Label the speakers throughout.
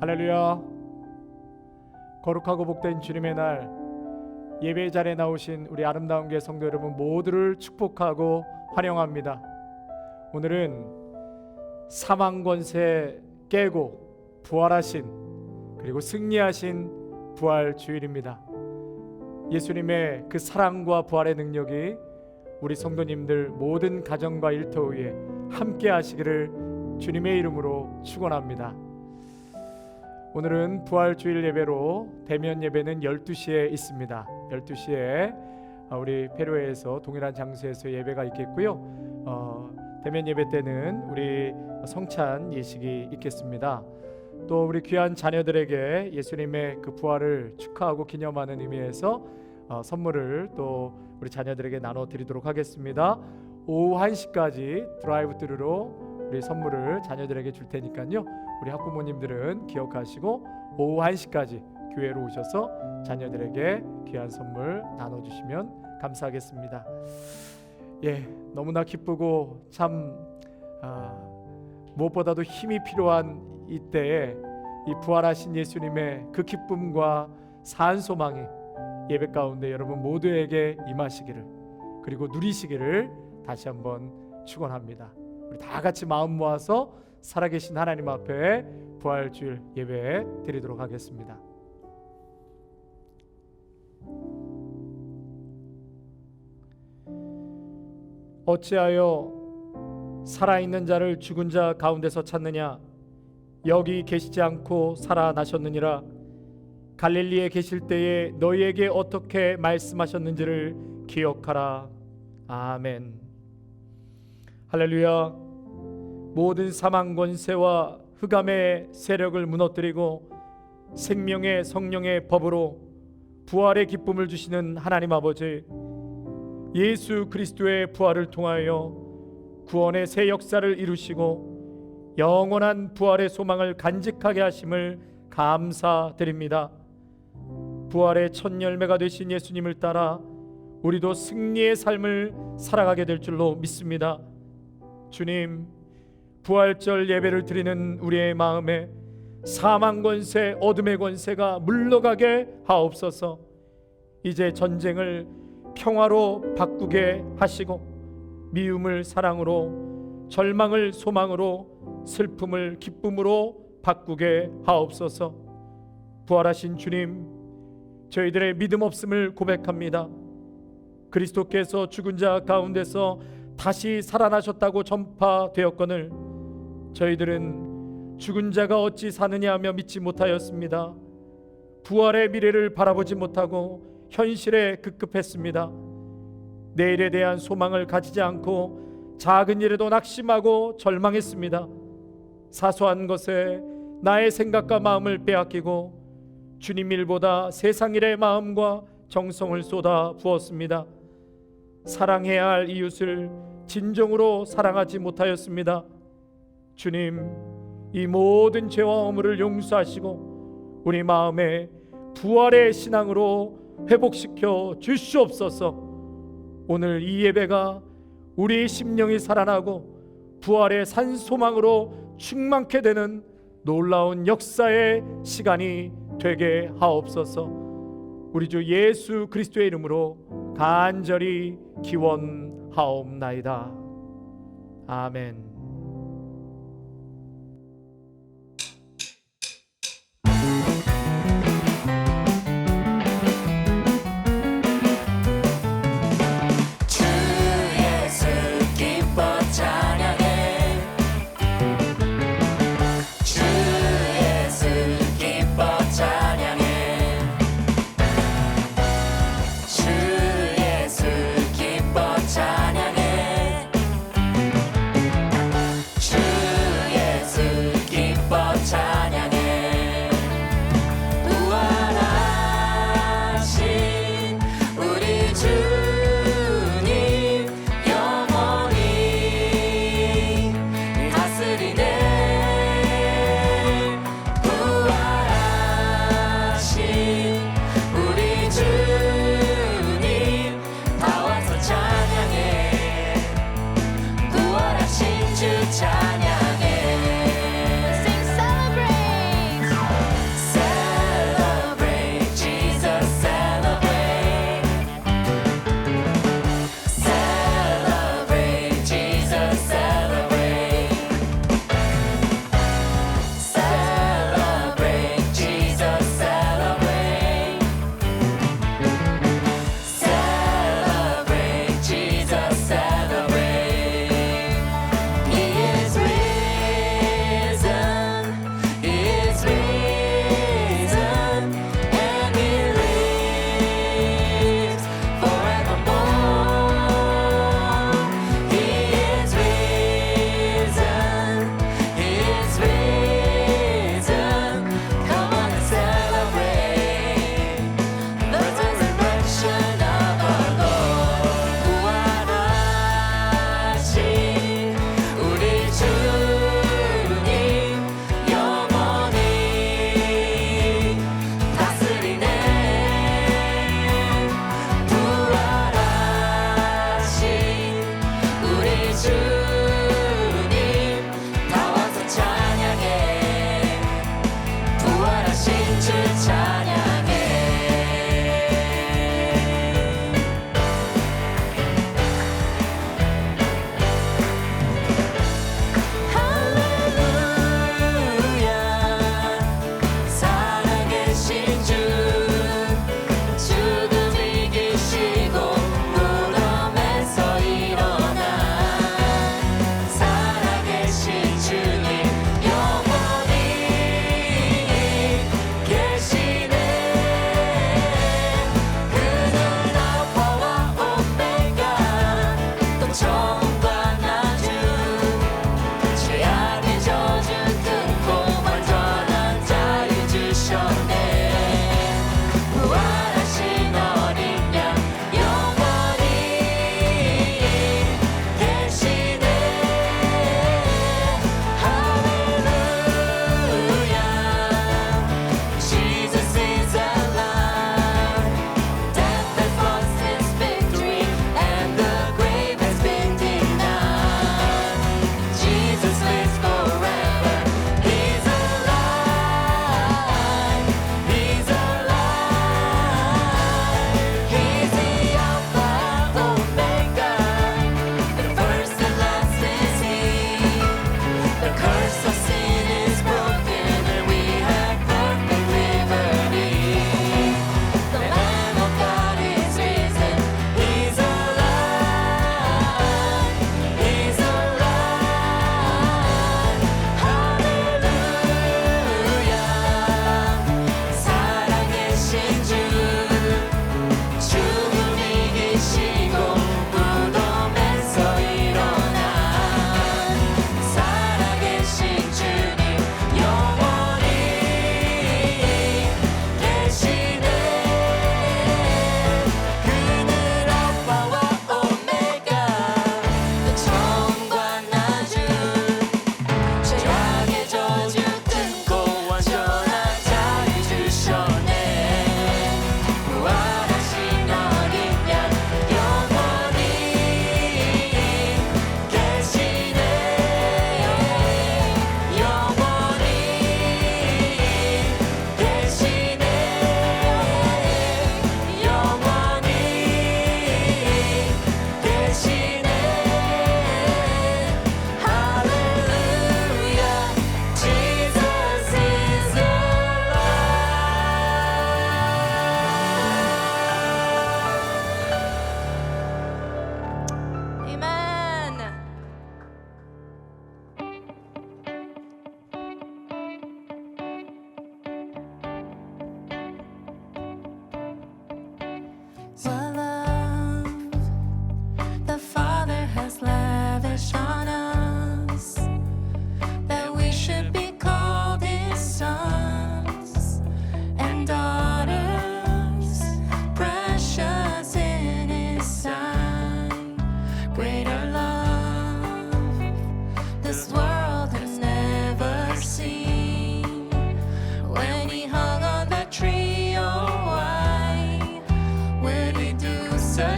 Speaker 1: 할렐루야. 거룩하고 복된 주님의 날, 예배 자리에 나오신 우리 아름다운 교회 성도 여러분 모두를 축복하고 환영합니다. 오늘은 사망 권세 깨고 부활하신, 그리고 승리하신 부활 주일입니다. 예수님의 그 사랑과 부활의 능력이 우리 성도님들 모든 가정과 일터 위에 함께 하시기를 주님의 이름으로 축원합니다. 오늘은 부활주일 예배로 대면 예배는 12시에 있습니다. 12시에 우리 페루에서 동일한 장소에서 예배가 있겠고요. 대면 예배 때는 우리 성찬 예식이 있겠습니다. 또 우리 귀한 자녀들에게 예수님의 그 부활을 축하하고 기념하는 의미에서 선물을 또 우리 자녀들에게 나눠드리도록 하겠습니다. 오후 1시까지 드라이브 스루로 우리 선물을 자녀들에게 줄 테니까요, 우리 학부모님들은 기억하시고 오후 1시까지 교회로 오셔서 자녀들에게 귀한 선물 나눠주시면 감사하겠습니다. 너무나 기쁘고 참 무엇보다도 힘이 필요한 이때에 이 부활하신 예수님의 그 기쁨과 산 소망이 예배 가운데 여러분 모두에게 임하시기를, 그리고 누리시기를 다시 한번 축원합니다. 우리 다 같이 마음 모아서 살아계신 하나님 앞에 부활주일 예배 드리도록 하겠습니다. 어찌하여 살아있는 자를 죽은 자 가운데서 찾느냐? 여기 계시지 않고 살아나셨느니라. 갈릴리에 계실 때에 너희에게 어떻게 말씀하셨는지를 기억하라. 아멘. 할렐루야. 모든 사망 권세와 흑암의 세력을 무너뜨리고 생명의 성령의 법으로 부활의 기쁨을 주시는 하나님 아버지, 예수 그리스도의 부활을 통하여 구원의 새 역사를 이루시고 영원한 부활의 소망을 간직하게 하심을 감사드립니다. 부활의 첫 열매가 되신 예수님을 따라 우리도 승리의 삶을 살아가게 될 줄로 믿습니다. 주님, 부활절 예배를 드리는 우리의 마음에 사망 권세, 어둠의 권세가 물러가게 하옵소서. 이제 전쟁을 평화로 바꾸게 하시고 미움을 사랑으로, 절망을 소망으로, 슬픔을 기쁨으로 바꾸게 하옵소서. 부활하신 주님, 저희들의 믿음 없음을 고백합니다. 그리스도께서 죽은 자 가운데서 다시 살아나셨다고 전파되었거늘 저희들은 죽은 자가 어찌 사느냐 하며 믿지 못하였습니다. 부활의 미래를 바라보지 못하고 현실에 급급했습니다. 내일에 대한 소망을 가지지 않고 작은 일에도 낙심하고 절망했습니다. 사소한 것에 나의 생각과 마음을 빼앗기고 주님 일보다 세상 일의 마음과 정성을 쏟아 부었습니다. 사랑해야 할 이웃을 진정으로 사랑하지 못하였습니다. 주님, 이 모든 죄와 허물을 용서하시고 우리 마음에 부활의 신앙으로 회복시켜 주시옵소서. 오늘 이 예배가 우리의 심령이 살아나고 부활의 산소망으로 충만케 되는 놀라운 역사의 시간이 되게 하옵소서. 우리 주 예수 그리스도의 이름으로 간절히 기원하옵나이다. 아멘.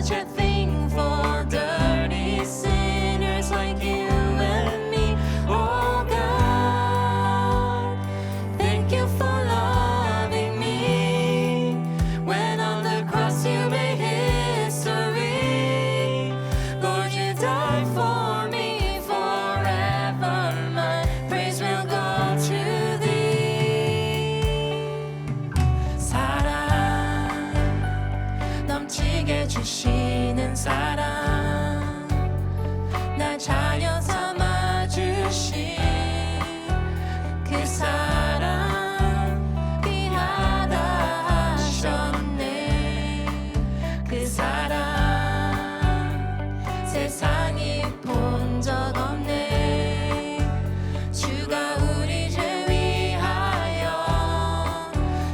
Speaker 2: such a thing for dirty sinners like you and me. Oh God, thank you for loving me. When on the cross you made history, Lord, you died for me forever. My praise will go to thee. 사랑 넘치게 주시는 사랑, 날 자녀 삼아 주신 그 사랑 귀하다 하셨네. 그 사랑 세상이 본 적 없네. 주가 우리 죄 위하여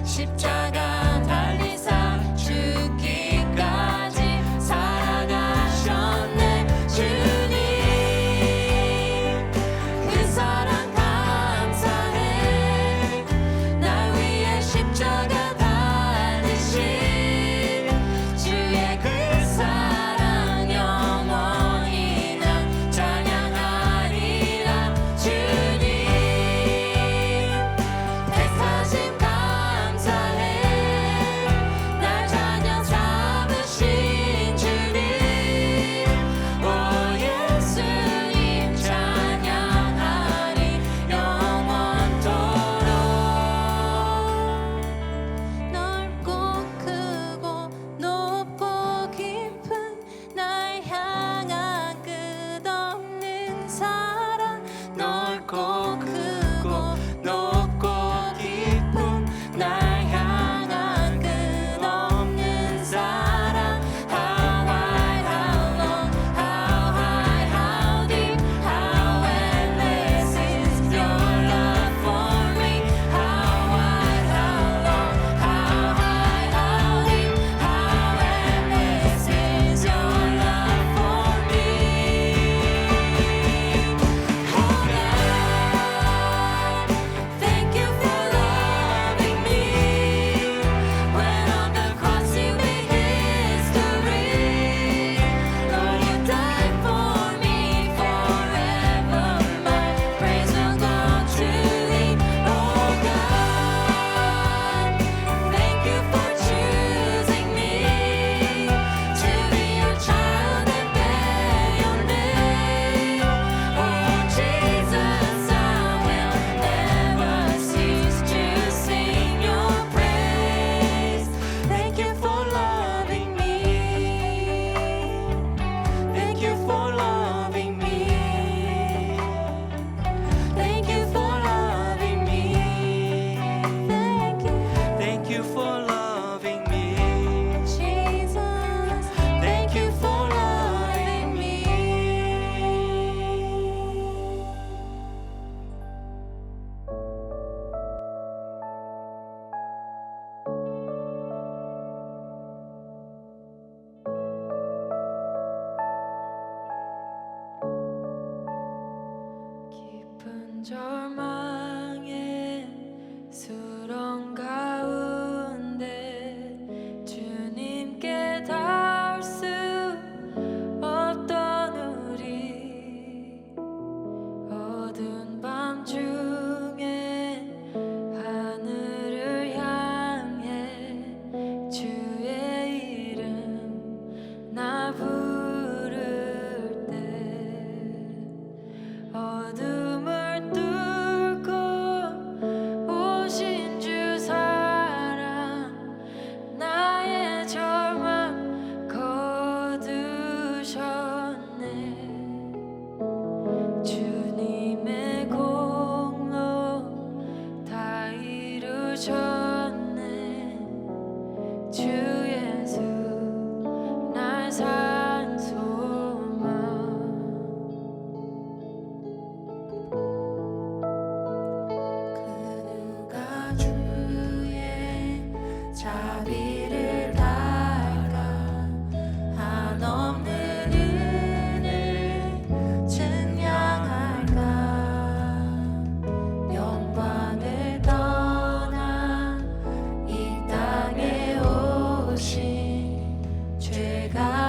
Speaker 2: 십자가 달리사 죽기까지 살아가셨네.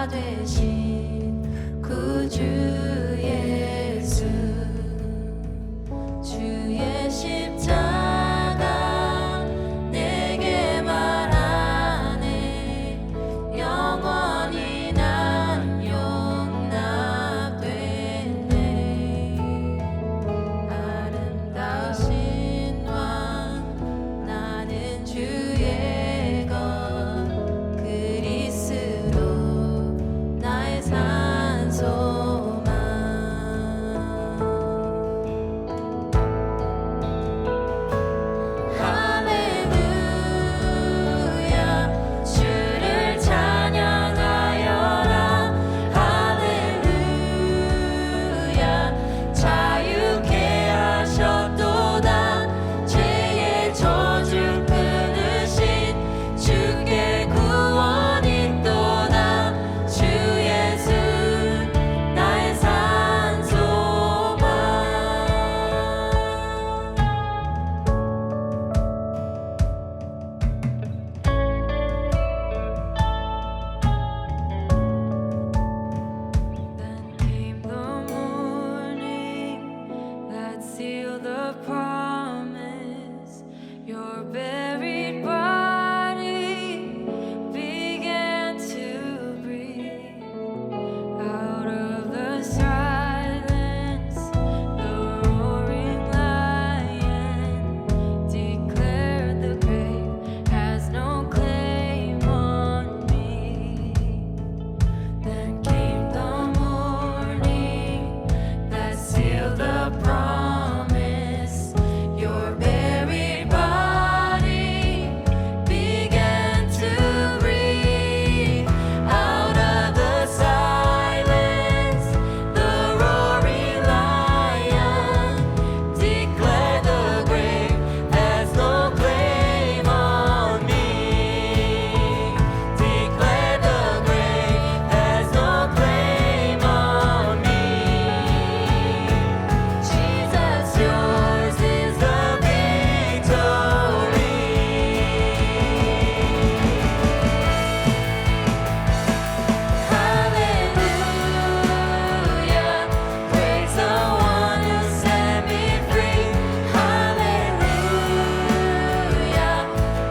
Speaker 2: 자 되신 구주 예수 주의 십자가 내게 말하네 영원히 난 용납됐네 아름다우신 왕 나는 주의 것 그리스도 나의 산소망 할렐루야 주를 찬양하여라 할렐루야 자유케 하셨도다 죄의 저주 끊으신 주께 구원이 있도다 주 예수 나의 산소망 Then came the morning that sealed the promise. Your buried body began to breathe. Out of the silence, the roaring lion declared the grave has no claim on me. Then came the morning that sealed the promise. Your buried body began to breathe. Out of the silence, the roaring lion declared the grave has no claim on me. Declared the grave has no claim on me. Jesus, yours is the victory. Hallelujah, praise the one who set me free. Hallelujah,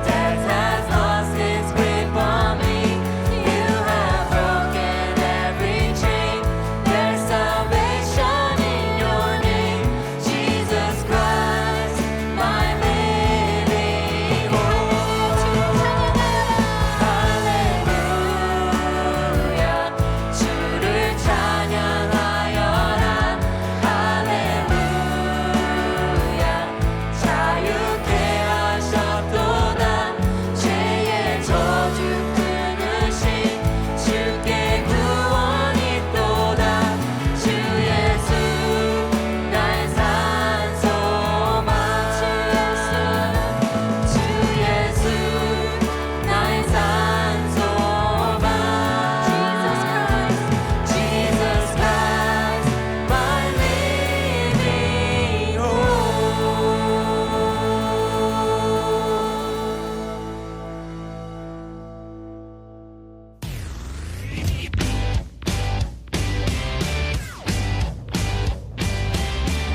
Speaker 2: death has lost its grip on me. You have broken every chain. There's salvation in your name, Jesus Christ, my living hope. 할렐루야, 주를 찬양하여라. 할렐루야, 자유케 하셨도다. 죄의 저주 끊으신 주께 구원이 있도다. 주 예수 나의 산소망. 주 예수 나의 산소망. Jesus Christ, my living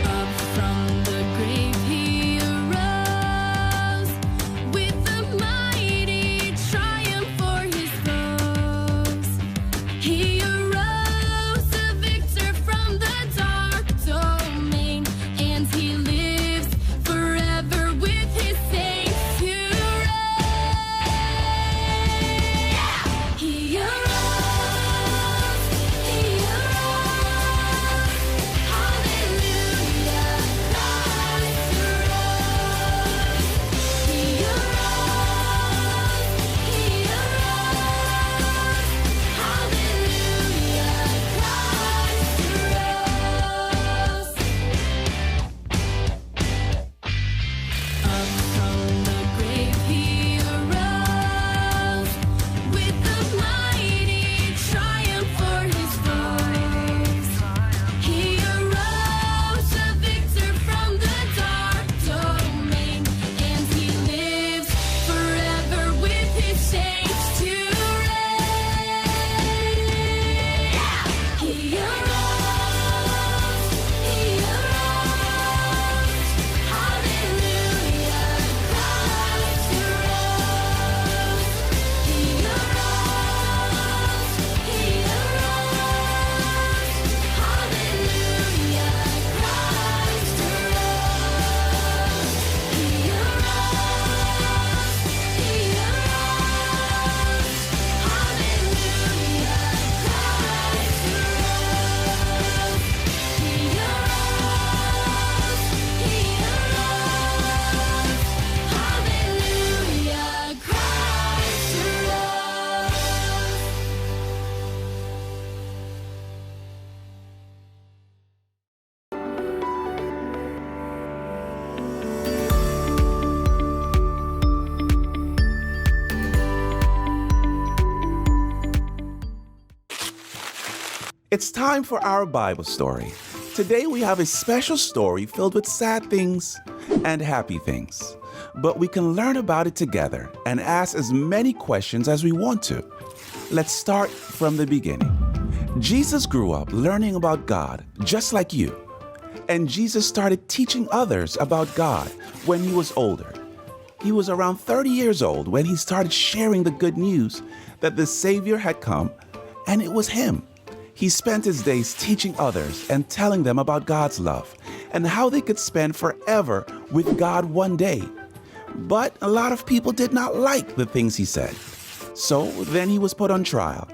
Speaker 3: Up from the grave he arose with a mighty triumph for his foes. He arose a victor from the dark domain, and he lives forever with his saints to reign. He arose, he arose. Hallelujah, Christ arose. He arose, he arose. Hallelujah,
Speaker 4: It's time for our Bible story. Today we have a special story filled with sad things and happy things. But we can learn about it together and ask as many questions as we want to. Let's start from the beginning. Jesus grew up learning about God just like you. And Jesus started teaching others about God when he was older. He was around 30 years old when he started sharing the good news that the Savior had come, and it was him. He spent his days teaching others and telling them about God's love and how they could spend forever with God one day. But a lot of people did not like the things he said. So then he was put on trial.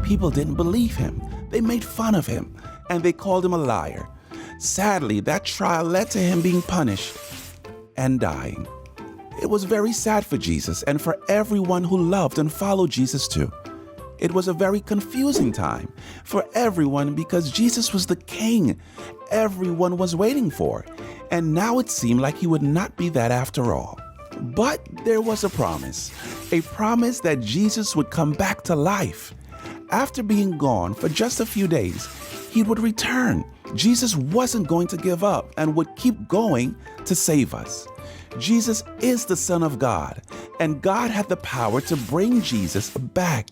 Speaker 4: People didn't believe him. They made fun of him, and they called him a liar. Sadly, that trial led to him being punished and dying. It was very sad for Jesus and for everyone who loved and followed Jesus too. It was a very confusing time for everyone because Jesus was the king everyone was waiting for, and now it seemed like he would not be that after all. But there was a promise that Jesus would come back to life. After being gone for just a few days, he would return. Jesus wasn't going to give up and would keep going to save us. Jesus is the Son of God, and God had the power to bring Jesus back.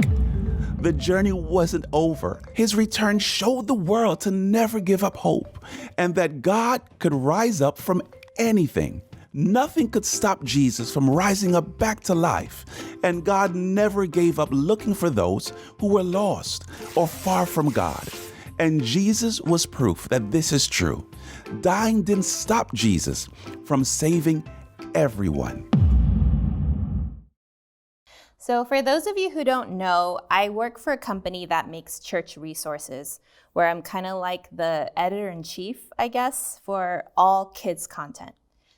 Speaker 4: The journey wasn't over. His return showed the world to never give up hope and that God could rise up from anything. Nothing could stop Jesus from rising up back to life, and God never gave up looking for those who were lost or far from God. And Jesus was proof that this is true. Dying didn't stop Jesus from saving everyone.
Speaker 5: So, for those of you who don't know, I work for a company that makes church resources, where I'm kind of like the editor-in-chief, I guess, for all kids' content.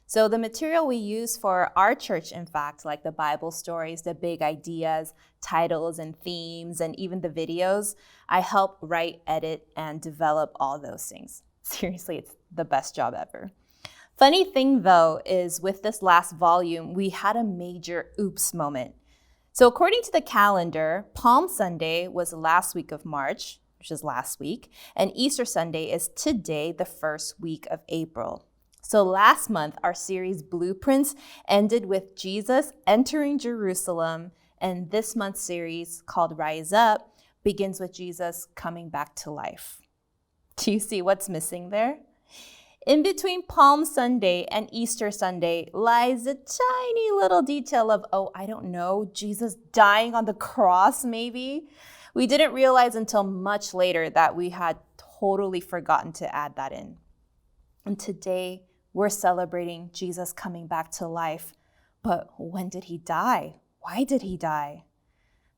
Speaker 5: So the material we use for our church, in fact, like the Bible stories, the big ideas, titles and themes, and even the videos, I help write, edit, and develop all those things. Seriously, it's the best job ever. Funny thing though is with this last volume, we had a major oops moment. So according to the calendar, Palm Sunday was the last week of March, which is last week, and Easter Sunday is today, the first week of April. So last month, our series Blueprints ended with Jesus entering Jerusalem, and this month's series called Rise Up begins with Jesus coming back to life. Do you see what's missing there? In between Palm Sunday and Easter Sunday lies a tiny little detail of, Jesus dying on the cross, maybe. We didn't realize until much later that we had totally forgotten to add that in. And today, we're celebrating Jesus coming back to life. But when did he die? Why did he die?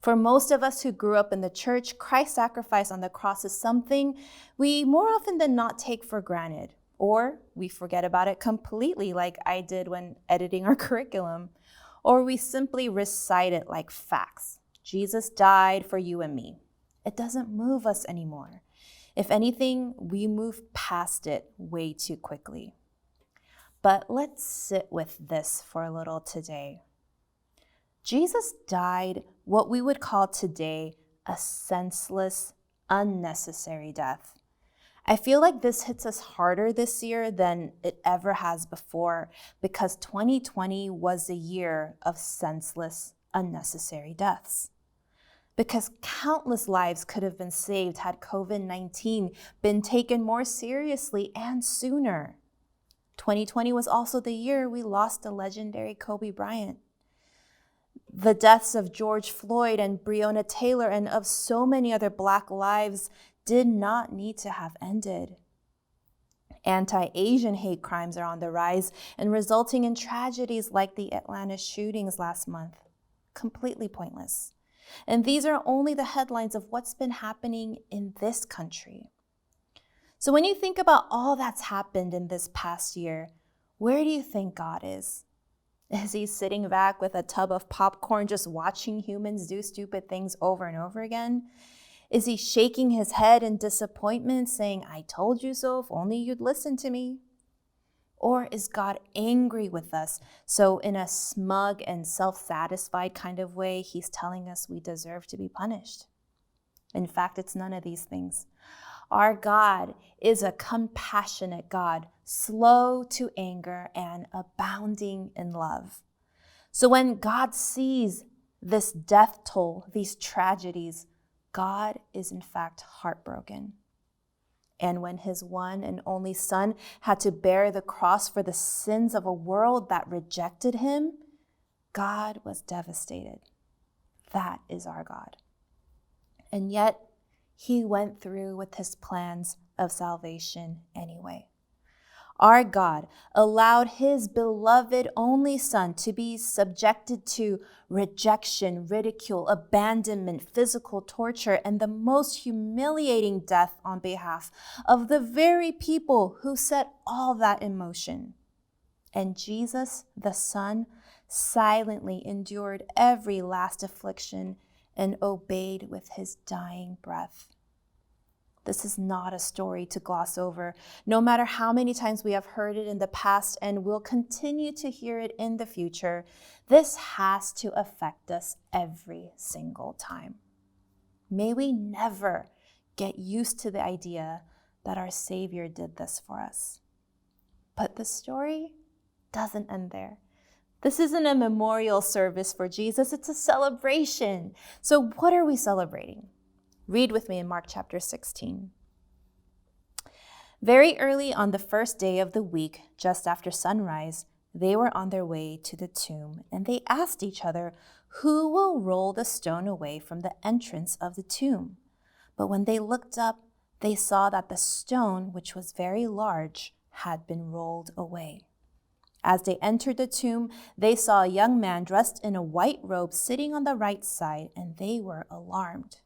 Speaker 5: For most of us who grew up in the church, Christ's sacrifice on the cross is something we more often than not take for granted. Or we forget about it completely, like I did when editing our curriculum. Or we simply recite it like facts. Jesus died for you and me. It doesn't move us anymore. If anything, we move past it way too quickly. But let's sit with this for a little today. Jesus died what we would call today a senseless, unnecessary death. I feel like this hits us harder this year than it ever has before because 2020 was a year of senseless, unnecessary deaths. Because countless lives could have been saved had COVID-19 been taken more seriously and sooner. 2020 was also the year we lost the legendary Kobe Bryant. The deaths of George Floyd and Breonna Taylor and of so many other Black lives did not need to have ended. Anti-Asian hate crimes are on the rise and resulting in tragedies like the Atlanta shootings last month. Completely pointless. And these are only the headlines of what's been happening in this country. So when you think about all that's happened in this past year, where do you think God is? Is he sitting back with a tub of popcorn just watching humans do stupid things over and over again? Is he shaking his head in disappointment, saying, I told you so, if only you'd listen to me? Or is God angry with us? So in a smug and self-satisfied kind of way, he's telling us we deserve to be punished. In fact, it's none of these things. Our God is a compassionate God, slow to anger and abounding in love. So when God sees this death toll, these tragedies, God is in fact heartbroken. And when his one and only Son had to bear the cross for the sins of a world that rejected him, God was devastated. That is our God. And yet, he went through with his plans of salvation anyway. Our God allowed his beloved only Son to be subjected to rejection, ridicule, abandonment, physical torture, and the most humiliating death on behalf of the very people who set all that in motion. And Jesus, the Son, silently endured every last affliction and obeyed with his dying breath. This is not a story to gloss over, no matter how many times we have heard it in the past and will continue to hear it in the future. This has to affect us every single time. May we never get used to the idea that our Savior did this for us. But the story doesn't end there. This isn't a memorial service for Jesus, it's a celebration. So what are we celebrating? Read with me in Mark chapter 16. Very early on the first day of the week, just after sunrise, they were on their way to the tomb, and they asked each other, "Who will roll the stone away from the entrance of the tomb?" But when they looked up, they saw that the stone, which was very large, had been rolled away. As they entered the tomb, they saw a young man dressed in a white robe sitting on the right side, and they were alarmed.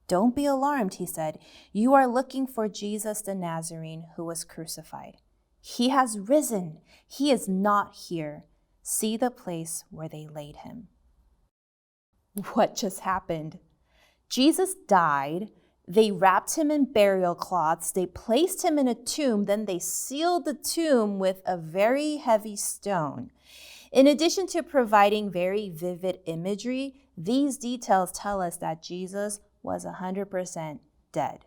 Speaker 5: "Don't be alarmed," he said. "You are looking for Jesus the Nazarene who was crucified. He has risen. He is not here. See the place where they laid him." What just happened? Jesus died. They wrapped him in burial cloths. They placed him in a tomb. Then they sealed the tomb with a very heavy stone. In addition to providing very vivid imagery, these details tell us that Jesus was 100% dead.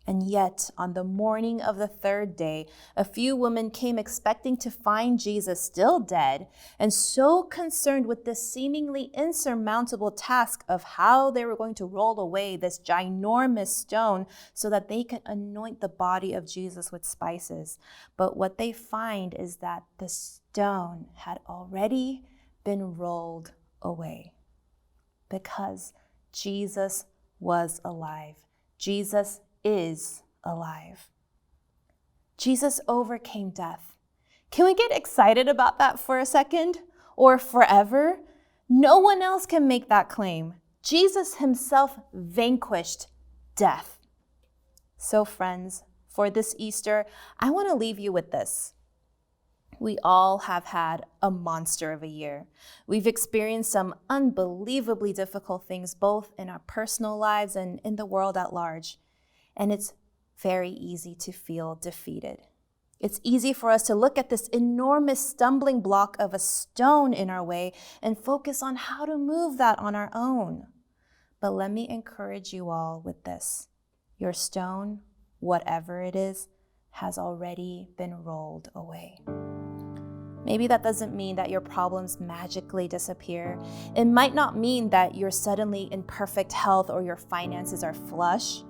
Speaker 5: And yet, on the morning of the third day, a few women came expecting to find Jesus still dead, and so concerned with this seemingly insurmountable task of how they were going to roll away this ginormous stone so that they could anoint the body of Jesus with spices. But what they find is that the stone had already been rolled away because Jesus was alive. Jesus is alive. Jesus overcame death. Can we get excited about that for a second or forever? No one else can make that claim. Jesus himself vanquished death. So friends, for this Easter, I want to leave you with this. We all have had a monster of a year. We've experienced some unbelievably difficult things, both in our personal lives and in the world at large. And it's very easy to feel defeated. It's easy for us to look at this enormous stumbling block of a stone in our way and focus on how to move that on our own. But let me encourage you all with this. Your stone, whatever it is, has already been rolled away. Maybe that doesn't mean that your problems magically disappear. It might not mean that you're suddenly in perfect health or your finances are flush.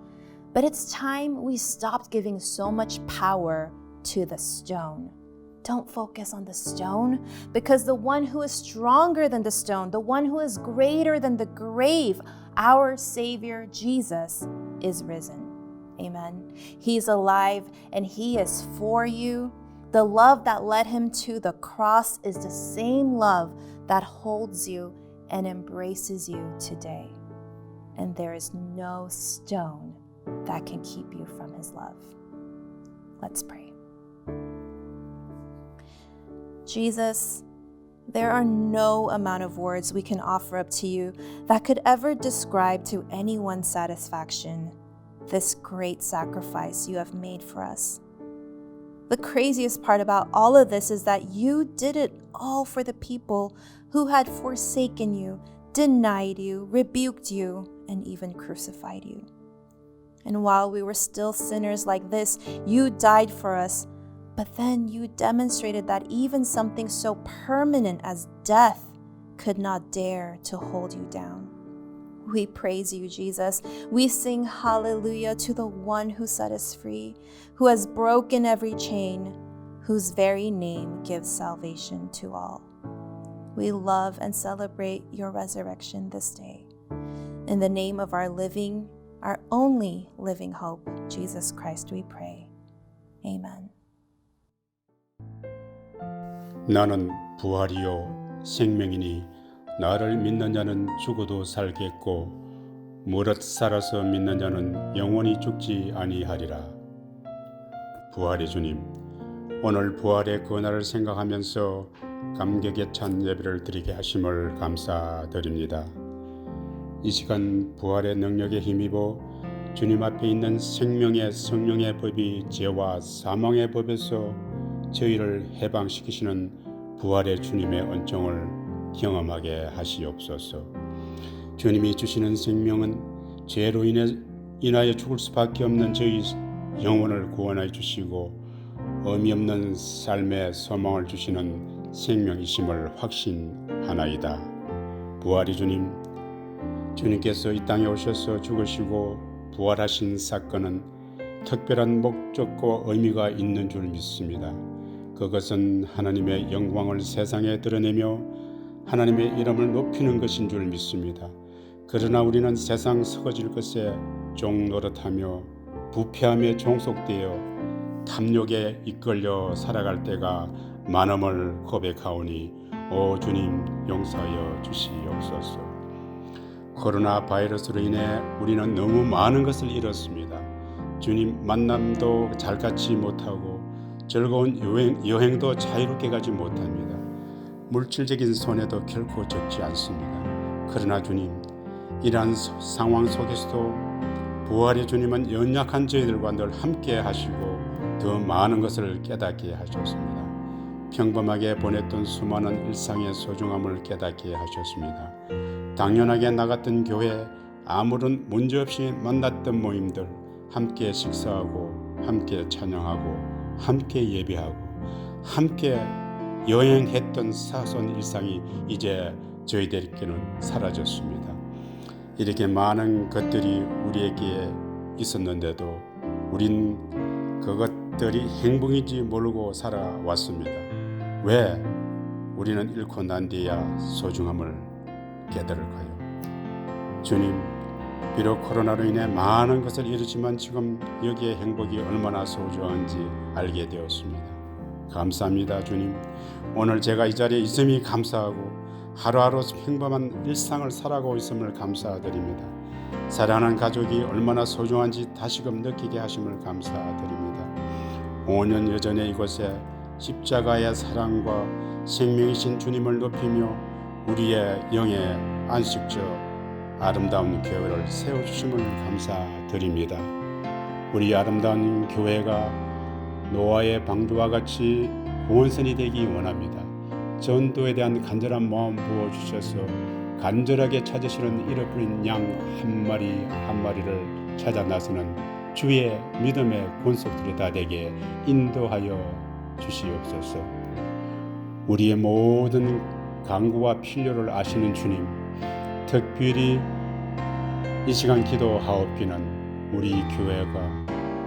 Speaker 5: But it's time we stopped giving so much power to the stone. Don't focus on the stone, because the one who is stronger than the stone, the one who is greater than the grave, our Savior Jesus, is risen. Amen. He's alive and he is for you. The love that led him to the cross is the same love that holds you and embraces you today. And there is no stone that can keep you from his love. Let's pray. Jesus, there are no amount of words we can offer up to you that could ever describe to anyone's satisfaction this great sacrifice you have made for us. The craziest part about all of this is that you did it all for the people who had forsaken you, denied you, rebuked you, and even crucified you. And while we were still sinners like this, you died for us. But then you demonstrated that even something so permanent as death could not dare to hold you down. We praise you, Jesus. We sing hallelujah to the one who set us free, who has broken every chain, whose very name gives salvation to all. We love and celebrate your resurrection this day. In the name of our living, our only living hope, Jesus Christ, we pray. Amen.
Speaker 6: 나는 부활이요 생명이니 나를 믿는 자는 죽어도 살겠고 무릇 살아서 믿는 자는 영원히 죽지 아니하리라. 부활의 주님, 오늘 부활의 그날을 생각하면서 감격에 찬 예배를 드리게 하심을 감사드립니다. 이 시간 부활의 능력에 힘입어 주님 앞에 있는 생명의 성령의 법이 죄와 사망의 법에서 저희를 해방시키시는 부활의 주님의恩정을 경험하게 하시옵소서. 주님이 주시는 생명은 죄로 인하여 죽을 수밖에 없는 저희 영혼을 구원하여 주시고 의미 없는 삶의 소망을 주시는 생명이심을 확신하나이다. 부활의 주님, 주님께서 이 땅에 오셔서 죽으시고 부활하신 사건은 특별한 목적과 의미가 있는 줄 믿습니다. 그것은 하나님의 영광을 세상에 드러내며 하나님의 이름을 높이는 것인 줄 믿습니다. 그러나 우리는 세상 서거질 것에 종노릇하며 부패함에 종속되어 탐욕에 이끌려 살아갈 때가 많음을 고백하오니 오 주님 용서하여 주시옵소서. 코로나 바이러스로 인해 우리는 너무 많은 것을 잃었습니다. 주님 만남도 잘 갖지 못하고 즐거운 여행도 자유롭게 가지 못합니다. 물질적인 손해도 결코 적지 않습니다. 그러나 주님, 이러한 상황 속에서도 부활의 주님은 연약한 저희들과 늘 함께 하시고 더 많은 것을 깨닫게 하셨습니다. 평범하게 보냈던 수많은 일상의 소중함을 깨닫게 하셨습니다. 당연하게 나갔던 교회, 아무런 문제없이 만났던 모임들, 함께 식사하고 함께 찬양하고 함께 예배하고 함께 여행했던 사소한 일상이 이제 저희들에게는 사라졌습니다. 이렇게 많은 것들이 우리에게 있었는데도 우린 그것들이 행복인지 모르고 살아왔습니다. 왜 우리는 잃고 난 뒤에야 소중함을 깨달을까요? 주님, 비록 코로나로 인해 많은 것을 잃었지만 지금 여기에 행복이 얼마나 소중한지 알게 되었습니다. 감사합니다, 주님. 오늘 제가 이 자리에 있음이 감사하고 하루하루 평범한 일상을 살아가고 있음을 감사드립니다. 사랑하는 가족이 얼마나 소중한지 다시금 느끼게 하심을 감사드립니다. 5년 여전에 이곳에 십자가의 사랑과 생명이신 주님을 높이며 우리의 영의 안식처 아름다운 교회를 세워주심을 감사드립니다. 우리 아름다운 교회가 노아의 방주와 같이 본선이 되기 원합니다. 전도에 대한 간절한 마음 부어주셔서 간절하게 찾으시는 잃어버린 양 한 마리 한 마리를 찾아 나서는 주의 믿음의 권속들이 다 되게 인도하여 주시옵소서. 우리의 모든 간구와 필요를 아시는 주님, 특별히 이 시간 기도하옵기는 우리 교회가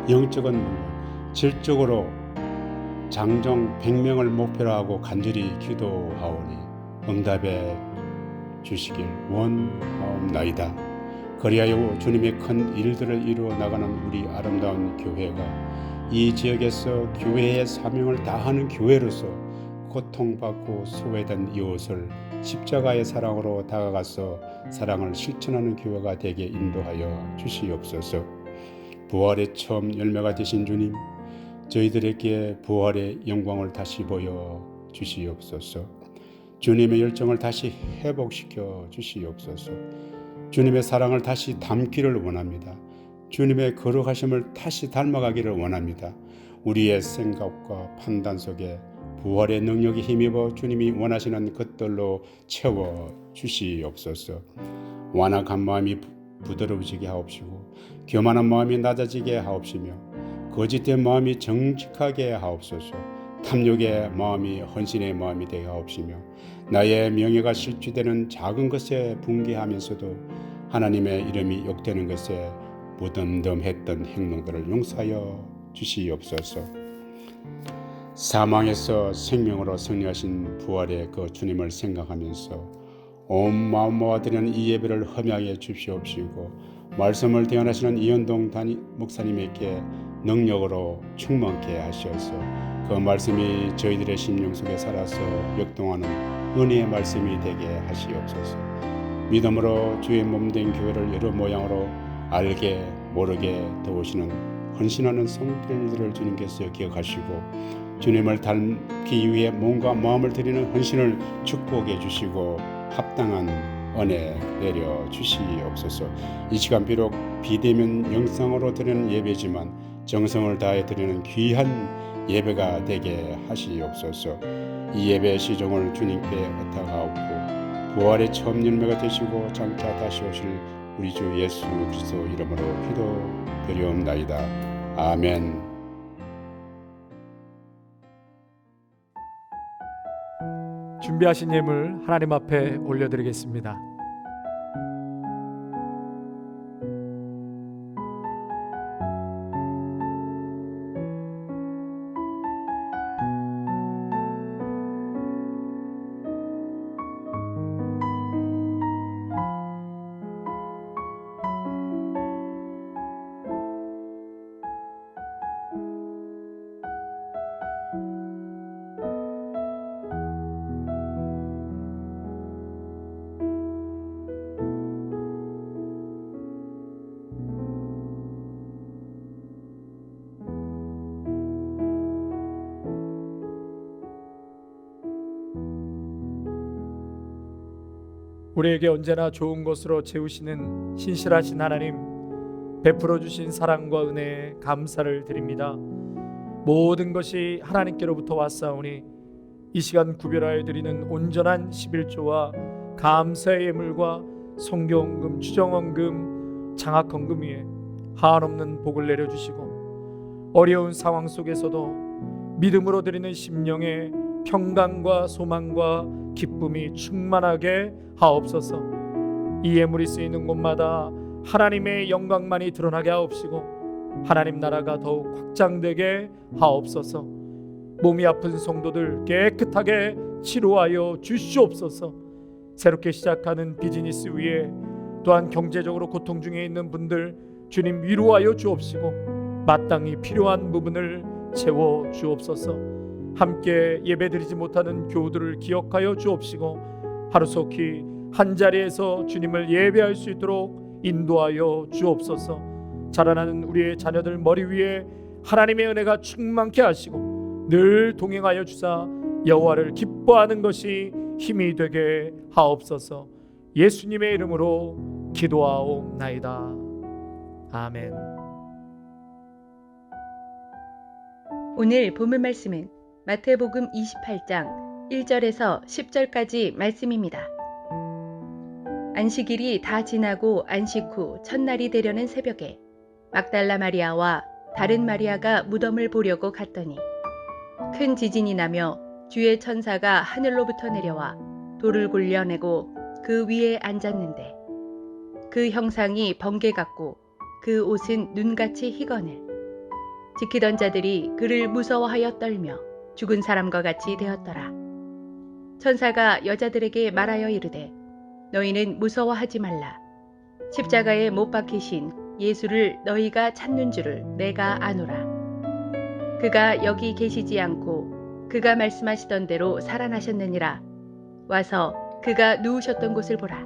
Speaker 6: 영적은 물론 질적으로 장정 100명을 목표로 하고 간절히 기도하오니 응답해 주시길 원하옵나이다. 그리하여 주님의 큰 일들을 이루어 나가는 우리 아름다운 교회가 이 지역에서 교회의 사명을 다하는 교회로서 고통받고 소외된 이웃을 십자가의 사랑으로 다가가서 사랑을 실천하는 교회가 되게 인도하여 주시옵소서. 부활의 처음 열매가 되신 주님, 저희들에게 부활의 영광을 다시 보여 주시옵소서. 주님의 열정을 다시 회복시켜 주시옵소서. 주님의 사랑을 다시 담기를 원합니다. 주님의 거룩하심을 다시 닮아가기를 원합니다. 우리의 생각과 판단 속에 부활의 능력이 힘입어 주님이 원하시는 것들로 채워 주시옵소서. 완악한 마음이 부드러워지게 하옵시고 교만한 마음이 낮아지게 하옵시며 거짓된 마음이 정직하게 하옵소서. 탐욕의 마음이 헌신의 마음이 되게 하옵시며 나의 명예가 실추되는 작은 것에 붕괴하면서도 하나님의 이름이 욕되는 것에 무덤덤했던 행동들을 용서하여 주시옵소서. 사망에서 생명으로 승리하신 부활의 그 주님을 생각하면서 온 마음모아 드리는 이 예배를 흠양해 주시옵시고 말씀을 대언하시는 이현동 목사님에게 능력으로 충만케 하시어서 그 말씀이 저희들의 심령 속에 살아서 역동하는 은혜의 말씀이 되게 하시옵소서. 믿음으로 주의 몸된 교회를 여러 모양으로 알게 모르게 도우시는 헌신하는 성도들을 주님께서 기억하시고 주님을 닮기 위해 몸과 마음을 드리는 헌신을 축복해 주시고 합당한 은혜 내려 주시옵소서. 이 시간 비록 비대면 영상으로 드리는 예배지만 정성을 다해 드리는 귀한 예배가 되게 하시옵소서. 이 예배의 시종을 주님께 의탁하옵고 부활의 처음 열매가 되시고 장차 다시 오실 우리 주 예수 그리스도 이름으로 기도드리옵나이다. 아멘.
Speaker 1: 준비하신 예물 하나님 앞에 올려드리겠습니다. 우리에게 언제나 좋은 것으로 채우시는 신실하신 하나님, 베풀어 주신 사랑과 은혜에 감사를 드립니다. 모든 것이 하나님께로부터 왔사오니 이 시간 구별하여 드리는 온전한 11조와 감사의 예물과 성경헌금, 추정헌금, 장학헌금 위에 한없는 복을 내려주시고 어려운 상황 속에서도 믿음으로 드리는 심령의 평강과 소망과 기쁨이 충만하게 하옵소서. 이 예물이 쓰이는 곳마다 하나님의 영광만이 드러나게 하옵시고 하나님 나라가 더욱 확장되게 하옵소서. 몸이 아픈 성도들 깨끗하게 치료하여 주시옵소서. 새롭게 시작하는 비즈니스 위에 또한 경제적으로 고통 중에 있는 분들 주님 위로하여 주옵시고 마땅히 필요한 부분을 채워 주옵소서. 함께 예배드리지 못하는 교우들을 기억하여 주옵시고 하루속히 한자리에서 주님을 예배할 수 있도록 인도하여 주옵소서. 자라나는 우리의 자녀들 머리 위에 하나님의 은혜가 충만케 하시고 늘 동행하여 주사 여호와를 기뻐하는 것이 힘이 되게 하옵소서. 예수님의 이름으로 기도하옵나이다. 아멘.
Speaker 7: 오늘 본문 말씀은 마태복음 28장 1절에서 10절까지 말씀입니다. 안식일이 다 지나고 안식 후 첫날이 되려는 새벽에 막달라 마리아와 다른 마리아가 무덤을 보려고 갔더니 큰 지진이 나며 주의 천사가 하늘로부터 내려와 돌을 굴려내고 그 위에 앉았는데 그 형상이 번개 같고 그 옷은 눈같이 희거늘. 지키던 자들이 그를 무서워하여 떨며 죽은 사람과 같이 되었더라. 천사가 여자들에게 말하여 이르되 너희는 무서워하지 말라. 십자가에 못 박히신 예수를 너희가 찾는 줄을 내가 아노라. 그가 여기 계시지 않고 그가 말씀하시던 대로 살아나셨느니라. 와서 그가 누우셨던 곳을 보라.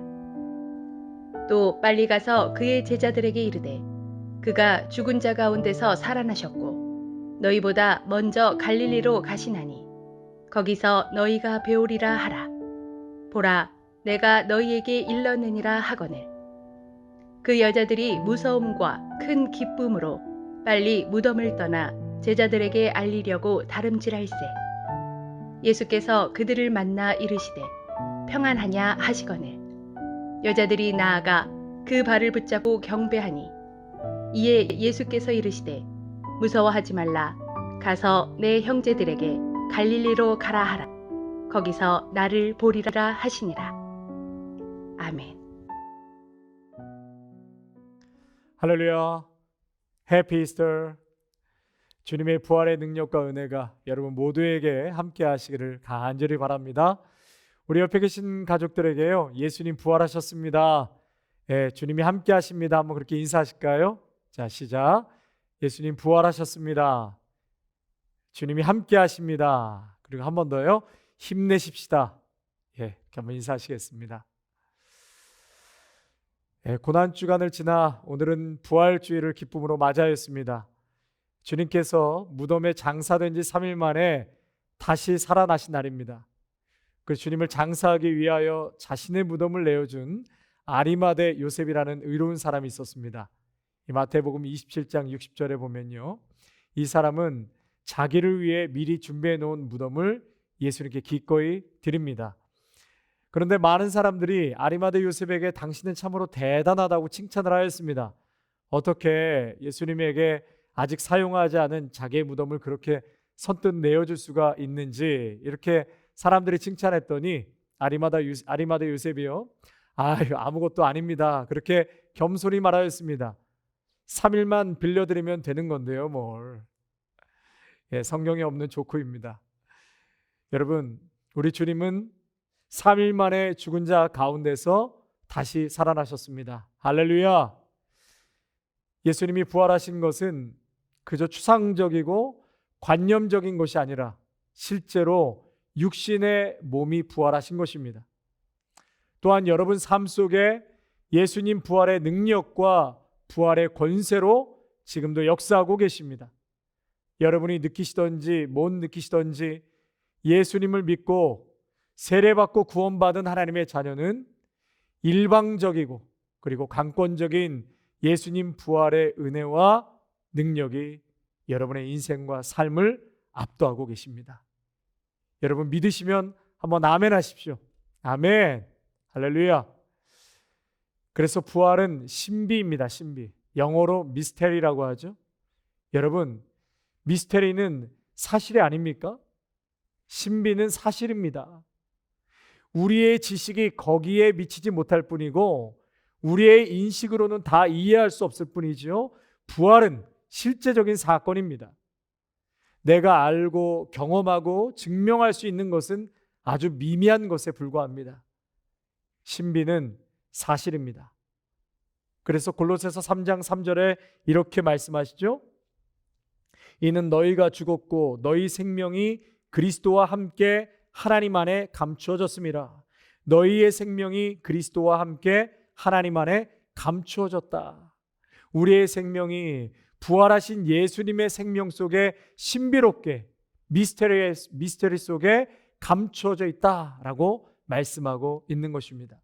Speaker 7: 또 빨리 가서 그의 제자들에게 이르되 그가 죽은 자 가운데서 살아나셨고 너희보다 먼저 갈릴리로 가시나니 거기서 너희가 배우리라 하라. 보라, 내가 너희에게 일렀느니라 하거늘. 그 여자들이 무서움과 큰 기쁨으로 빨리 무덤을 떠나 제자들에게 알리려고 다름질할세. 예수께서 그들을 만나 이르시되 평안하냐 하시거늘. 여자들이 나아가 그 발을 붙잡고 경배하니 이에 예수께서 이르시되 무서워하지 말라. 가서 내 형제들에게 갈릴리로 가라 하라. 거기서 나를 보리라 하시니라. 아멘.
Speaker 1: 할렐루야. 해피 이스터. 주님의 부활의 능력과 은혜가 여러분 모두에게 함께 하시기를 간절히 바랍니다. 우리 옆에 계신 가족들에게요, 예수님 부활하셨습니다. 예, 주님이 함께 하십니다. 한번 그렇게 인사하실까요? 자, 시작. 예수님 부활하셨습니다. 주님이 함께 하십니다. 그리고 한 번 더요. 힘내십시다. 예, 이렇게 한번 인사하시겠습니다. 예, 고난주간을 지나 오늘은 부활주일을 기쁨으로 맞이하였습니다. 주님께서 무덤에 장사된 지 3일 만에 다시 살아나신 날입니다. 그 주님을 장사하기 위하여 자신의 무덤을 내어준 아리마대 요셉이라는 의로운 사람이 있었습니다. 이 마태복음 27장 60절에 보면요, 이 사람은 자기를 위해 미리 준비해 놓은 무덤을 예수님께 기꺼이 드립니다. 그런데 많은 사람들이 아리마대 요셉에게 당신은 참으로 대단하다고 칭찬을 하였습니다. 어떻게 예수님에게 아직 사용하지 않은 자기의 무덤을 그렇게 선뜻 내어줄 수가 있는지 이렇게 사람들이 칭찬했더니 아리마대 요셉이요, 아무것도 아닙니다. 그렇게 겸손히 말하였습니다. 3일만 빌려드리면 되는 건데요, 뭘. 예, 성경에 없는 조크입니다. 여러분, 우리 주님은 3일 만에 죽은 자 가운데서 다시 살아나셨습니다. 할렐루야. 예수님이 부활하신 것은 그저 추상적이고 관념적인 것이 아니라 실제로 육신의 몸이 부활하신 것입니다. 또한 여러분 삶 속에 예수님 부활의 능력과 부활의 권세로 지금도 역사하고 계십니다. 여러분이 느끼시던지 못 느끼시던지 예수님을 믿고 세례받고 구원받은 하나님의 자녀는 일방적이고 그리고 강권적인 예수님 부활의 은혜와 능력이 여러분의 인생과 삶을 압도하고 계십니다. 여러분 믿으시면 한번 아멘 하십시오. 아멘. 할렐루야. 그래서 부활은 신비입니다. 신비. 영어로 미스테리라고 하죠. 여러분, 미스테리는 사실이 아닙니까? 신비는 사실입니다. 우리의 지식이 거기에 미치지 못할 뿐이고 우리의 인식으로는 다 이해할 수 없을 뿐이지요. 부활은 실제적인 사건입니다. 내가 알고 경험하고 증명할 수 있는 것은 아주 미미한 것에 불과합니다. 신비는 사실입니다. 그래서 골로새서 3장 3절에 이렇게 말씀하시죠. 이는 너희가 죽었고 너희 생명이 그리스도와 함께 하나님 안에 감추어졌음이라. 너희의 생명이 그리스도와 함께 하나님 안에 감추어졌다. 우리의 생명이 부활하신 예수님의 생명 속에 신비롭게 미스테리 속에 감추어져 있다라고 말씀하고 있는 것입니다.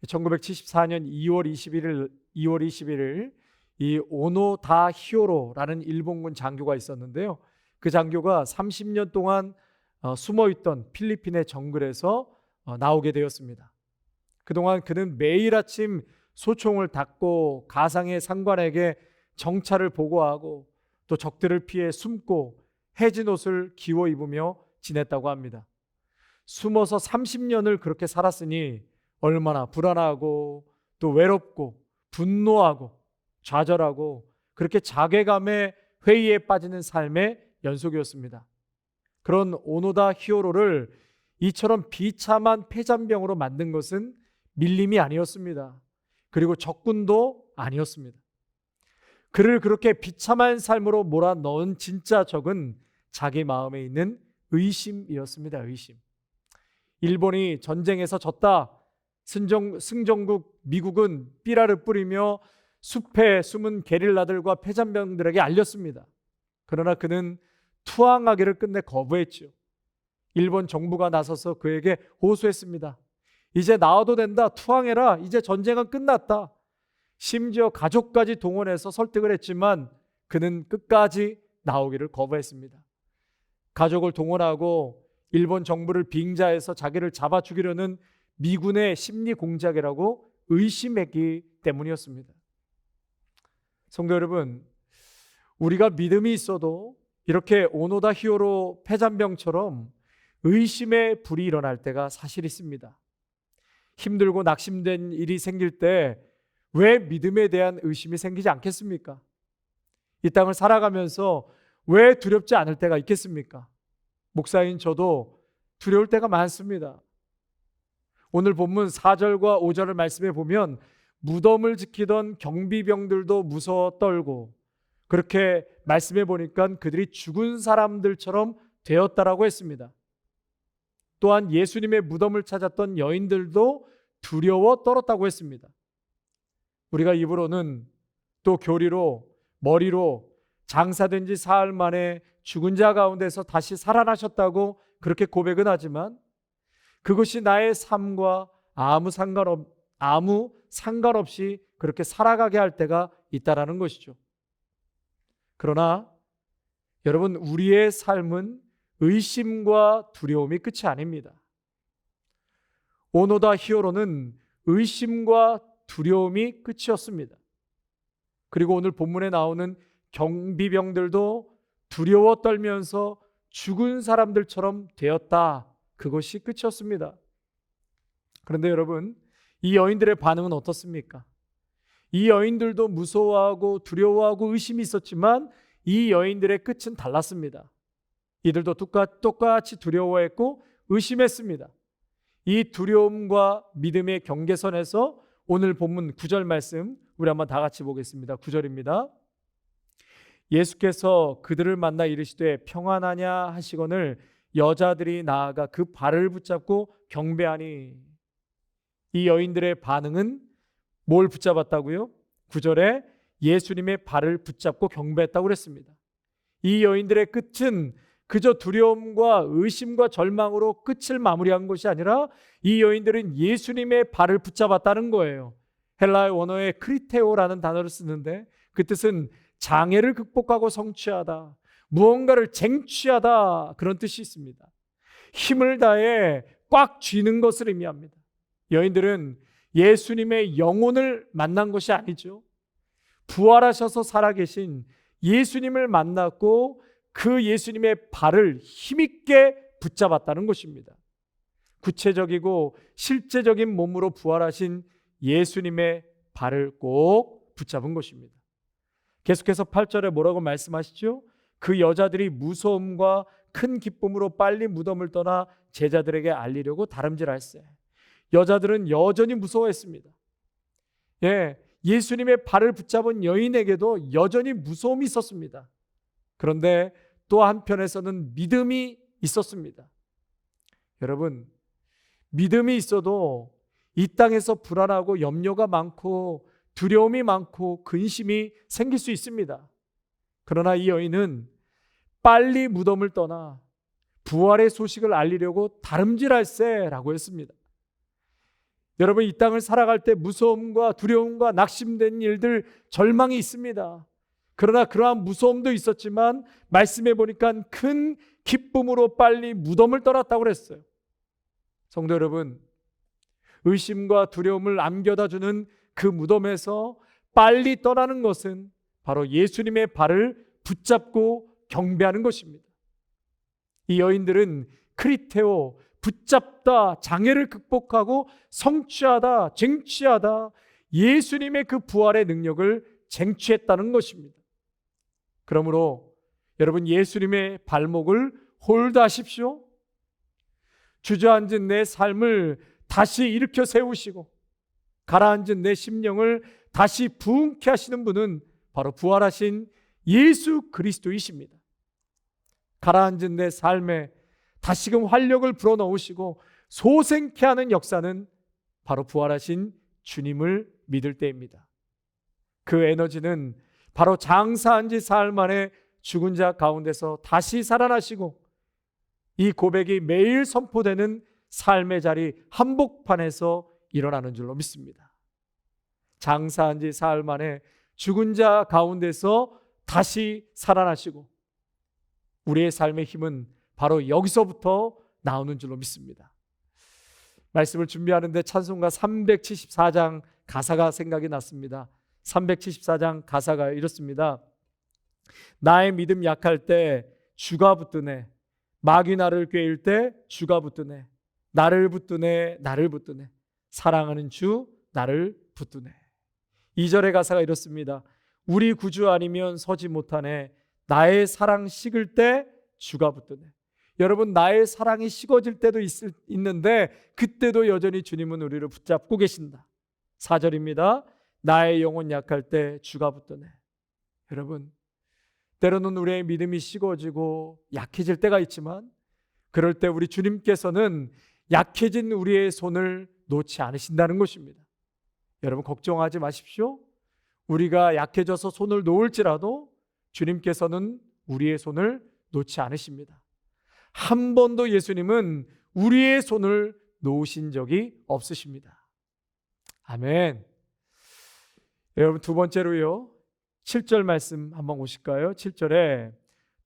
Speaker 1: 1974년 2월 21일 이 오노 다 히어로라는 일본군 장교가 있었는데요. 그 장교가 30년 동안 숨어있던 필리핀의 정글에서 나오게 되었습니다. 그동안 그는 매일 아침 소총을 닫고 가상의 상관에게 정찰을 보고하고 또 적들을 피해 숨고 해진 옷을 기워 입으며 지냈다고 합니다. 숨어서 30년을 그렇게 살았으니 얼마나 불안하고 또 외롭고 분노하고 좌절하고 그렇게 자괴감에 회의에 빠지는 삶의 연속이었습니다. 그런 오노다 히어로를 이처럼 비참한 폐잔병으로 만든 것은 밀림이 아니었습니다. 그리고 적군도 아니었습니다. 그를 그렇게 비참한 삶으로 몰아넣은 진짜 적은 자기 마음에 있는 의심이었습니다. 의심. 일본이 전쟁에서 졌다. 승전국 미국은 삐라를 뿌리며 숲에 숨은 게릴라들과 폐잔병들에게 알렸습니다. 그러나 그는 투항하기를 끝내 거부했죠. 일본 정부가 나서서 그에게 호소했습니다. 이제 나와도 된다. 투항해라. 이제 전쟁은 끝났다. 심지어 가족까지 동원해서 설득을 했지만 그는 끝까지 나오기를 거부했습니다. 가족을 동원하고 일본 정부를 빙자해서 자기를 잡아 죽이려는 미군의 심리 공작이라고 의심했기 때문이었습니다. 성도 여러분, 우리가 믿음이 있어도 이렇게 오노다 히어로 패잔병처럼 의심의 불이 일어날 때가 사실 있습니다. 힘들고 낙심된 일이 생길 때 왜 믿음에 대한 의심이 생기지 않겠습니까? 이 땅을 살아가면서 왜 두렵지 않을 때가 있겠습니까? 목사인 저도 두려울 때가 많습니다. 오늘 본문 4절과 5절을 말씀해 보면 무덤을 지키던 경비병들도 무서워 떨고, 그렇게 말씀해 보니까 그들이 죽은 사람들처럼 되었다라고 했습니다. 또한 예수님의 무덤을 찾았던 여인들도 두려워 떨었다고 했습니다. 우리가 입으로는 또 교리로 머리로 장사된 지 사흘 만에 죽은 자 가운데서 다시 살아나셨다고 그렇게 고백은 하지만 그것이 나의 삶과 아무 상관없이 그렇게 살아가게 할 때가 있다라는 것이죠. 그러나 여러분, 우리의 삶은 의심과 두려움이 끝이 아닙니다. 오노다 히어로는 의심과 두려움이 끝이었습니다. 그리고 오늘 본문에 나오는 경비병들도 두려워 떨면서 죽은 사람들처럼 되었다. 그것이 끝이었습니다. 그런데 여러분, 이 여인들의 반응은 어떻습니까? 이 여인들도 무서워하고 두려워하고 의심이 있었지만 이 여인들의 끝은 달랐습니다. 이들도 똑같이 두려워했고 의심했습니다. 이 두려움과 믿음의 경계선에서 오늘 본문 9절 말씀 우리 한번 다 같이 보겠습니다. 9절입니다. 예수께서 그들을 만나 이르시되 평안하냐 하시거늘 여자들이 나아가 그 발을 붙잡고 경배하니. 이 여인들의 반응은 뭘 붙잡았다고요? 9절에 예수님의 발을 붙잡고 경배했다고 그랬습니다. 이 여인들의 끝은 그저 두려움과 의심과 절망으로 끝을 마무리한 것이 아니라 이 여인들은 예수님의 발을 붙잡았다는 거예요. 헬라의 원어에 크리테오라는 단어를 쓰는데 그 뜻은 장애를 극복하고 성취하다, 무언가를 쟁취하다, 그런 뜻이 있습니다. 힘을 다해 꽉 쥐는 것을 의미합니다. 여인들은 예수님의 영혼을 만난 것이 아니죠. 부활하셔서 살아계신 예수님을 만났고 그 예수님의 발을 힘있게 붙잡았다는 것입니다. 구체적이고 실제적인 몸으로 부활하신 예수님의 발을 꼭 붙잡은 것입니다. 계속해서 8절에 뭐라고 말씀하시죠? 그 여자들이 무서움과 큰 기쁨으로 빨리 무덤을 떠나 제자들에게 알리려고 다름질할세. 여자들은 여전히 무서워했습니다. 예수님의 발을 붙잡은 여인에게도 여전히 무서움이 있었습니다. 그런데 또 한편에서는 믿음이 있었습니다. 여러분, 믿음이 있어도 이 땅에서 불안하고 염려가 많고 두려움이 많고 근심이 생길 수 있습니다. 그러나 이 여인은 빨리 무덤을 떠나 부활의 소식을 알리려고 다름질할세라고 했습니다. 여러분, 이 땅을 살아갈 때 무서움과 두려움과 낙심된 일들, 절망이 있습니다. 그러나 그러한 무서움도 있었지만 말씀해 보니까 큰 기쁨으로 빨리 무덤을 떠났다고 그랬어요. 성도 여러분, 의심과 두려움을 안겨다 주는 그 무덤에서 빨리 떠나는 것은 바로 예수님의 발을 붙잡고 경배하는 것입니다. 이 여인들은 크리테오, 붙잡다, 장애를 극복하고 성취하다, 쟁취하다, 예수님의 그 부활의 능력을 쟁취했다는 것입니다. 그러므로 여러분, 예수님의 발목을 홀드하십시오. 주저앉은 내 삶을 다시 일으켜 세우시고 가라앉은 내 심령을 다시 부흥케 하시는 분은 바로 부활하신 예수 그리스도이십니다. 가라앉은 내 삶에 다시금 활력을 불어넣으시고 소생케 하는 역사는 바로 부활하신 주님을 믿을 때입니다. 그 에너지는 바로 장사한 지 사흘 만에 죽은 자 가운데서 다시 살아나시고 이 고백이 매일 선포되는 삶의 자리 한복판에서 일어나는 줄로 믿습니다. 장사한 지 사흘 만에 죽은 자 가운데서 다시 살아나시고 우리의 삶의 힘은 바로 여기서부터 나오는 줄로 믿습니다. 말씀을 준비하는데 찬송가 374장 가사가 생각이 났습니다. 374장 가사가 이렇습니다. 나의 믿음 약할 때 주가 붙드네. 마귀 나를 꾀일 때 주가 붙드네. 나를 붙드네. 나를 붙드네. 사랑하는 주 나를 붙드네. 2절의 가사가 이렇습니다. 우리 구주 아니면 서지 못하네. 나의 사랑 식을 때 주가 붙드네. 여러분, 나의 사랑이 식어질 때도 있는데 그때도 여전히 주님은 우리를 붙잡고 계신다. 4절입니다. 나의 영혼 약할 때 주가 붙드네. 여러분, 때로는 우리의 믿음이 식어지고 약해질 때가 있지만 그럴 때 우리 주님께서는 약해진 우리의 손을 놓지 않으신다는 것입니다. 여러분, 걱정하지 마십시오. 우리가 약해져서 손을 놓을지라도 주님께서는 우리의 손을 놓지 않으십니다. 한 번도 예수님은 우리의 손을 놓으신 적이 없으십니다. 아멘. 여러분, 두 번째로요, 7절 말씀 한번 보실까요? 7절에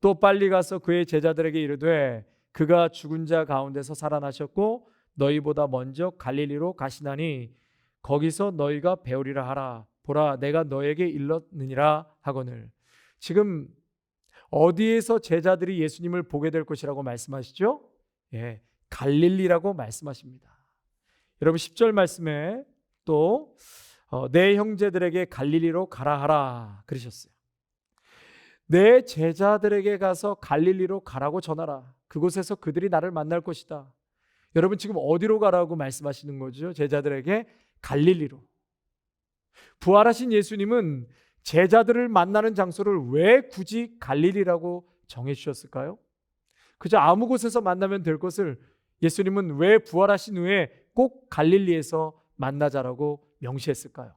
Speaker 1: 또 빨리 가서 그의 제자들에게 이르되 그가 죽은 자 가운데서 살아나셨고 너희보다 먼저 갈릴리로 가시나니 거기서 너희가 배우리라 하라. 보라, 내가 너에게 일렀느니라 하거늘. 지금 어디에서 제자들이 예수님을 보게 될 것이라고 말씀하시죠? 예, 갈릴리라고 말씀하십니다. 여러분, 10절 말씀에 또 내 형제들에게 갈릴리로 가라 하라 그러셨어요. 내 제자들에게 가서 갈릴리로 가라고 전하라. 그곳에서 그들이 나를 만날 것이다. 여러분, 지금 어디로 가라고 말씀하시는 거죠? 제자들에게 갈릴리로. 부활하신 예수님은 제자들을 만나는 장소를 왜 굳이 갈릴리라고 정해 주셨을까요? 그저 아무 곳에서 만나면 될 것을 예수님은 왜 부활하신 후에 꼭 갈릴리에서 만나자라고 명시했을까요?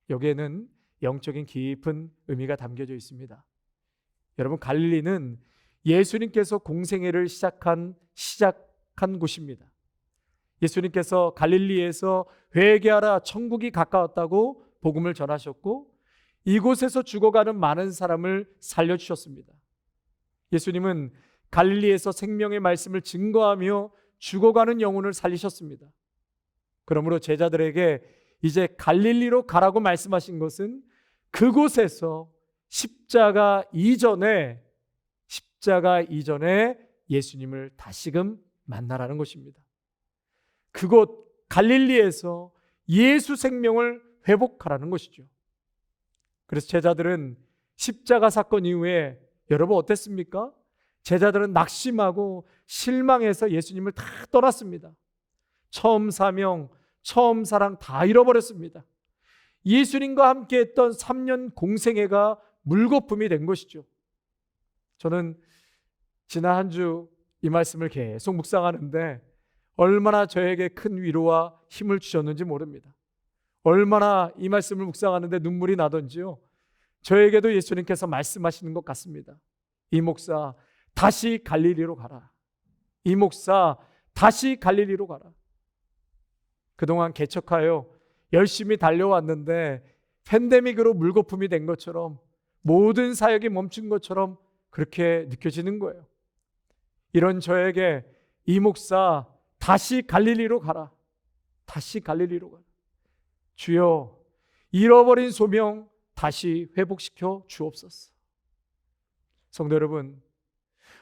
Speaker 1: 여기에는 영적인 깊은 의미가 담겨져 있습니다. 여러분, 갈릴리는 예수님께서 공생애를 시작한 곳입니다. 예수님께서 갈릴리에서 회개하라, 천국이 가까웠다고 복음을 전하셨고 이곳에서 죽어가는 많은 사람을 살려주셨습니다. 예수님은 갈릴리에서 생명의 말씀을 증거하며 죽어가는 영혼을 살리셨습니다. 그러므로 제자들에게 이제 갈릴리로 가라고 말씀하신 것은 그곳에서 십자가 이전에 예수님을 다시금 만나라는 것입니다. 그곳 갈릴리에서 예수 생명을 회복하라는 것이죠. 그래서 제자들은 십자가 사건 이후에 여러분 어땠습니까? 제자들은 낙심하고 실망해서 예수님을 다 떠났습니다. 처음 사명, 처음 사랑 다 잃어버렸습니다. 예수님과 함께 했던 3년 공생애가 물거품이 된 것이죠. 저는 지난 한 주 이 말씀을 계속 묵상하는데 얼마나 저에게 큰 위로와 힘을 주셨는지 모릅니다. 얼마나 이 말씀을 묵상하는데 눈물이 나던지요. 저에게도 예수님께서 말씀하시는 것 같습니다. 이 목사 다시 갈릴리로 가라. 이 목사 다시 갈릴리로 가라. 그동안 개척하여 열심히 달려왔는데 팬데믹으로 물거품이 된 것처럼 모든 사역이 멈춘 것처럼 그렇게 느껴지는 거예요. 이런 저에게 이 목사 다시 갈릴리로 가라. 다시 갈릴리로 가라. 주여, 잃어버린 소명 다시 회복시켜 주옵소서. 성도 여러분,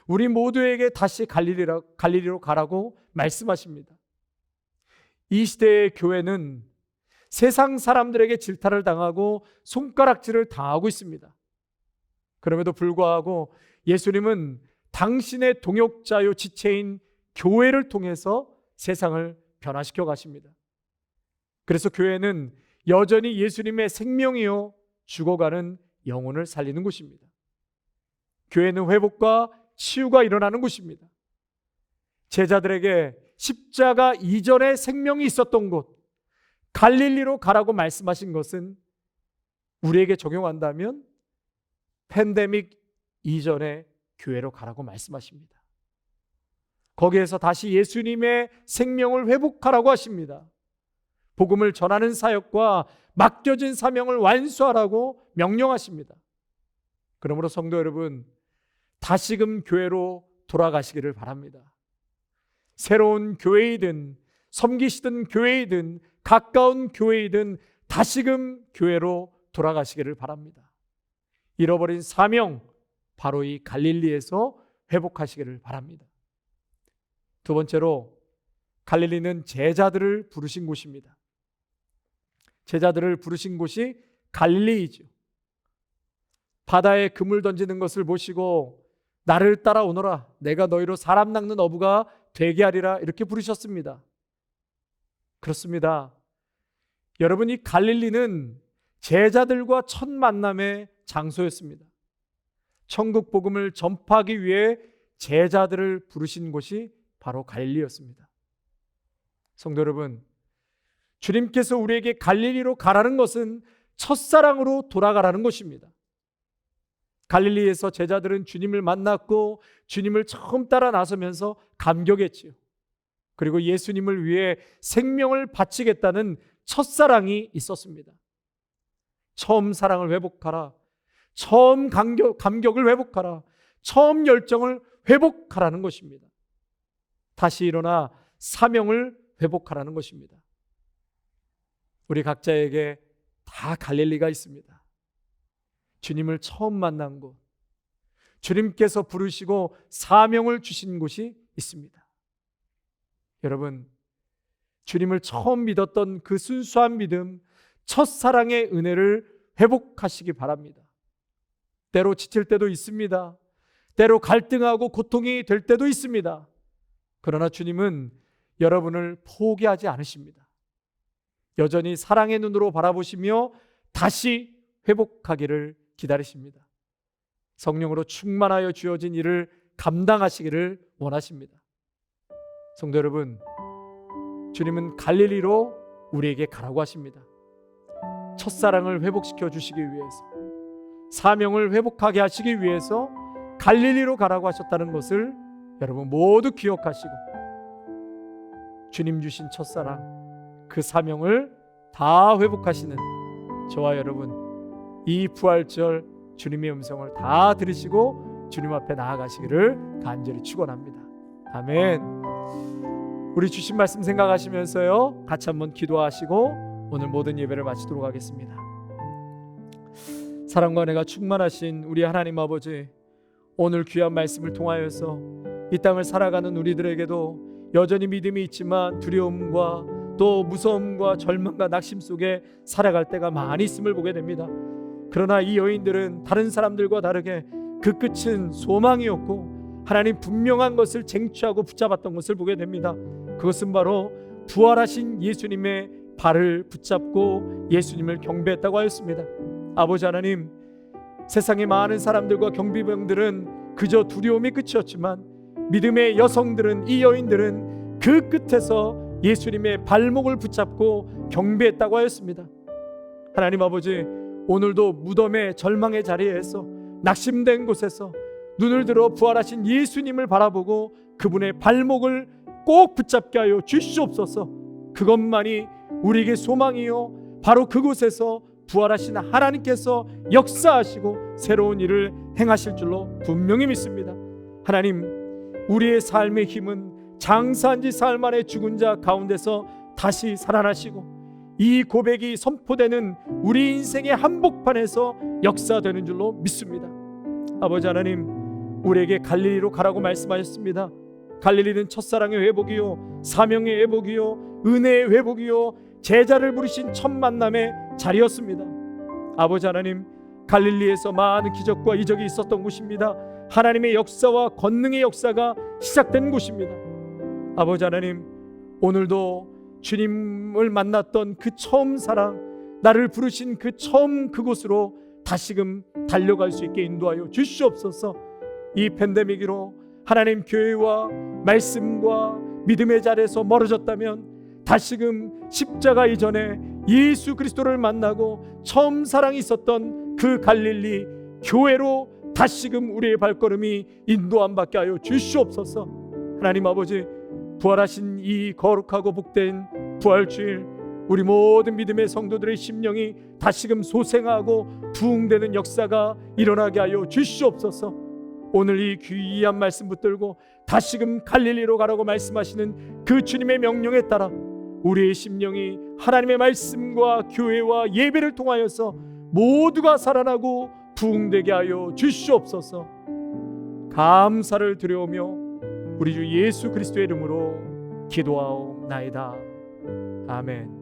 Speaker 1: 우리 모두에게 다시 갈릴리로 가라고 말씀하십니다. 이 시대의 교회는 세상 사람들에게 질타를 당하고 손가락질을 당하고 있습니다. 그럼에도 불구하고 예수님은 당신의 동역자요 지체인 교회를 통해서 세상을 변화시켜 가십니다. 그래서 교회는 여전히 예수님의 생명이요 죽어가는 영혼을 살리는 곳입니다. 교회는 회복과 치유가 일어나는 곳입니다. 제자들에게 십자가 이전에 생명이 있었던 곳 갈릴리로 가라고 말씀하신 것은 우리에게 적용한다면 팬데믹 이전에 교회로 가라고 말씀하십니다. 거기에서 다시 예수님의 생명을 회복하라고 하십니다. 복음을 전하는 사역과 맡겨진 사명을 완수하라고 명령하십니다. 그러므로 성도 여러분, 다시금 교회로 돌아가시기를 바랍니다. 새로운 교회이든 섬기시던 교회이든 가까운 교회이든 다시금 교회로 돌아가시기를 바랍니다. 잃어버린 사명, 바로 이 갈릴리에서 회복하시기를 바랍니다. 두 번째로, 갈릴리는 제자들을 부르신 곳입니다. 제자들을 부르신 곳이 갈릴리이죠. 바다에 그물 던지는 것을 보시고 나를 따라오너라, 내가 너희로 사람 낚는 어부가 되게 하리라, 이렇게 부르셨습니다. 그렇습니다. 여러분, 이 갈릴리는 제자들과 첫 만남의 장소였습니다. 천국 복음을 전파하기 위해 제자들을 부르신 곳이 바로 갈릴리였습니다. 성도 여러분, 주님께서 우리에게 갈릴리로 가라는 것은 첫사랑으로 돌아가라는 것입니다. 갈릴리에서 제자들은 주님을 만났고 주님을 처음 따라 나서면서 감격했지요. 그리고 예수님을 위해 생명을 바치겠다는 첫사랑이 있었습니다. 처음 사랑을 회복하라, 처음 감격을 회복하라, 처음 열정을 회복하라는 것입니다. 다시 일어나 사명을 회복하라는 것입니다. 우리 각자에게 다 갈릴리가 있습니다. 주님을 처음 만난 곳, 주님께서 부르시고 사명을 주신 곳이 있습니다. 여러분, 주님을 처음 믿었던 그 순수한 믿음, 첫사랑의 은혜를 회복하시기 바랍니다. 때로 지칠 때도 있습니다. 때로 갈등하고 고통이 될 때도 있습니다. 그러나 주님은 여러분을 포기하지 않으십니다. 여전히 사랑의 눈으로 바라보시며 다시 회복하기를 기다리십니다. 성령으로 충만하여 주어진 일을 감당하시기를 원하십니다. 성도 여러분, 주님은 갈릴리로 우리에게 가라고 하십니다. 첫사랑을 회복시켜 주시기 위해서, 사명을 회복하게 하시기 위해서 갈릴리로 가라고 하셨다는 것을 여러분 모두 기억하시고, 주님 주신 첫사랑, 그 사명을 다 회복하시는 저와 여러분, 이 부활절 주님의 음성을 다 들으시고 주님 앞에 나아가시기를 간절히 축원합니다. 아멘. 우리 주신 말씀 생각하시면서요, 같이 한번 기도하시고 오늘 모든 예배를 마치도록 하겠습니다. 사랑과 은혜가 충만하신 우리 하나님 아버지, 오늘 귀한 말씀을 통하여서 이 땅을 살아가는 우리들에게도 여전히 믿음이 있지만 두려움과 또 무서움과 절망과 낙심 속에 살아갈 때가 많이 있음을 보게 됩니다. 그러나 이 여인들은 다른 사람들과 다르게 그 끝은 소망이었고 하나님 분명한 것을 쟁취하고 붙잡았던 것을 보게 됩니다. 그것은 바로 부활하신 예수님의 발을 붙잡고 예수님을 경배했다고 하였습니다. 아버지 하나님, 세상의 많은 사람들과 경비병들은 그저 두려움이 끝이었지만 믿음의 여성들은, 이 여인들은 그 끝에서 예수님의 발목을 붙잡고 경배했다고 하였습니다. 하나님 아버지, 오늘도 무덤의 절망의 자리에서, 낙심된 곳에서 눈을 들어 부활하신 예수님을 바라보고 그분의 발목을 꼭 붙잡게 하여 주시옵소서. 그것만이 우리에게 소망이요, 바로 그곳에서 부활하신 하나님께서 역사하시고 새로운 일을 행하실 줄로 분명히 믿습니다. 하나님, 우리의 삶의 힘은 장사한 지 사흘 만에 죽은 자 가운데서 다시 살아나시고 이 고백이 선포되는 우리 인생의 한복판에서 역사되는 줄로 믿습니다. 아버지 하나님, 우리에게 갈릴리로 가라고 말씀하셨습니다. 갈릴리는 첫사랑의 회복이요, 사명의 회복이요, 은혜의 회복이요, 제자를 부르신 첫 만남의 자리였습니다. 아버지 하나님, 갈릴리에서 많은 기적과 이적이 있었던 곳입니다. 하나님의 역사와 권능의 역사가 시작된 곳입니다. 아버지 하나님, 오늘도 주님을 만났던 그 처음 사랑, 나를 부르신 그 처음 그곳으로 다시금 달려갈 수 있게 인도하여 주시옵소서. 이 팬데믹으로 하나님 교회와 말씀과 믿음의 자리에서 멀어졌다면 다시금 십자가 이전에 예수 그리스도를 만나고 처음 사랑이 있었던 그 갈릴리 교회로 다시금 우리의 발걸음이 인도함 받게 하여 주시옵소서. 하나님 아버지, 부활하신 이 거룩하고 복된 부활주일, 우리 모든 믿음의 성도들의 심령이 다시금 소생하고 부흥되는 역사가 일어나게 하여 주시옵소서. 오늘 이 귀한 말씀 붙들고 다시금 갈릴리로 가라고 말씀하시는 그 주님의 명령에 따라 우리의 심령이 하나님의 말씀과 교회와 예배를 통하여서 모두가 살아나고 부흥되게 하여 주시옵소서. 감사를 드려오며 우리 주 예수 그리스도의 이름으로 기도하옵나이다. 아멘.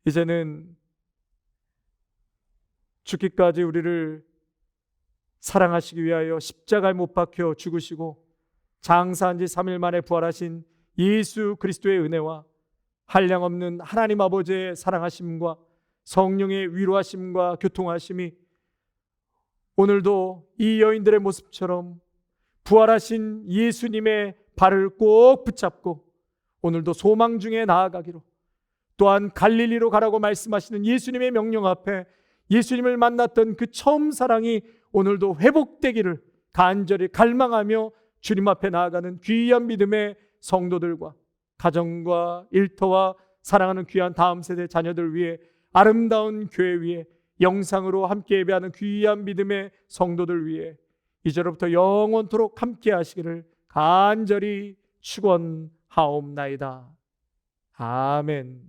Speaker 1: 이제는 죽기까지 우리를 사랑하시기 위하여 십자가에 못 박혀 죽으시고 장사한 지 3일 만에 부활하신 예수 그리스도의 은혜와 한량없는 하나님 아버지의 사랑하심과 성령의 위로하심과 교통하심이 오늘도 이 여인들의 모습처럼 부활하신 예수님의 발을 꼭 붙잡고 오늘도 소망 중에 나아가기로, 또한 갈릴리로 가라고 말씀하시는 예수님의 명령 앞에 예수님을 만났던 그 처음 사랑이 오늘도 회복되기를 간절히 갈망하며 주님 앞에 나아가는 귀한 믿음의 성도들과 가정과 일터와 사랑하는 귀한 다음 세대 자녀들 위해, 아름다운 교회 위에, 영상으로 함께 예배하는 귀한 믿음의 성도들 위해 이제로부터 영원토록 함께 하시기를 간절히 축원하옵나이다. 아멘.